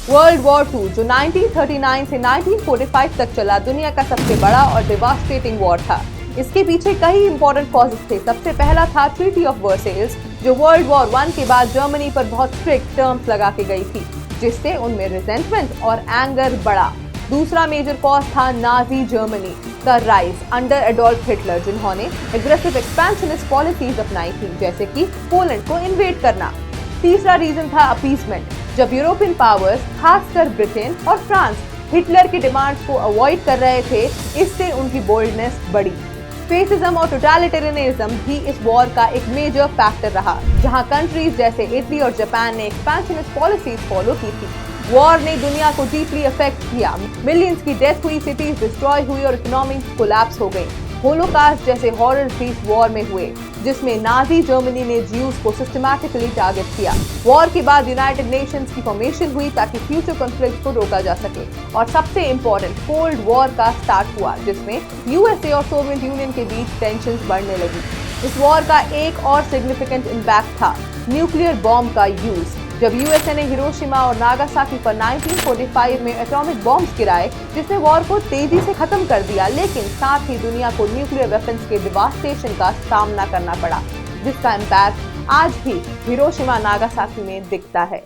World war to, जो 1939 से 1945 तक चला, दुनिया का सबसे बड़ा और डिवास्टेटिंग वॉर था। इसके पीछे कई इंपॉर्टेंट कॉजेस थे। सबसे पहला था ट्रीटी ऑफ वर्सेल्स, जो वर्ल्ड वॉर वन के बाद जर्मनी पर बहुत स्ट्रिक्ट टर्म्स लगा के गई थी, जिससे उनमें रिजेंटमेंट और एंगर बढ़ा। दूसरा मेजर कॉज था नाजी जर्मनी का राइज अंडर एडोल्फ हिटलर, जिन्होंने एग्रेसिव एक्सपेंशनिस्ट पॉलिसीज अपनाई थी, जैसे कि पोलैंड को इन्वेड करना। तीसरा रीजन था अपीसमेंट, जब यूरोपियन पावर्स, खासकर ब्रिटेन और फ्रांस, हिटलर की डिमांड्स को अवॉइड कर रहे थे, इससे उनकी बोल्डनेस बढ़ी। फेसिज्म और टोटलिटेरियनिज्म भी इस वॉर का एक मेजर फैक्टर रहा, जहां कंट्रीज जैसे इटली और जापान ने एक्सपेंशनिस्ट पॉलिसीज फॉलो की थी। वॉर ने दुनिया को डीपली अफेक्ट किया। मिलियंस की डेथ हुई, सिटीज डिस्ट्रॉय हुई और इकोनॉमी कोलैप्स हो गई। होलोकास्ट जैसे हॉरर्स भी इस वॉर में हुए, जिसमें नाजी जर्मनी ने ज्यूज को सिस्टमैटिकली टारगेट किया। वॉर के बाद यूनाइटेड नेशंस की फॉर्मेशन हुई ताकि फ्यूचर कॉन्फ्लिक्ट को रोका जा सके। और सबसे इंपॉर्टेंट, कोल्ड वॉर का स्टार्ट हुआ, जिसमें यूएसए और सोवियत यूनियन के बीच टेंशंस बढ़ने लगी। इस वॉर का एक और सिग्निफिकेंट इम्पैक्ट था न्यूक्लियर बॉम्ब का यूज। जब यूएसए ने हिरोशिमा और नागासाकी पर 1945 में एटॉमिक बॉम्ब्स गिराए, जिसने वॉर को तेजी से खत्म कर दिया, लेकिन साथ ही दुनिया को न्यूक्लियर वेपन्स के डिवास्टेशन का सामना करना पड़ा, जिसका इम्पैक्ट आज भी हिरोशिमा नागासाकी में दिखता है।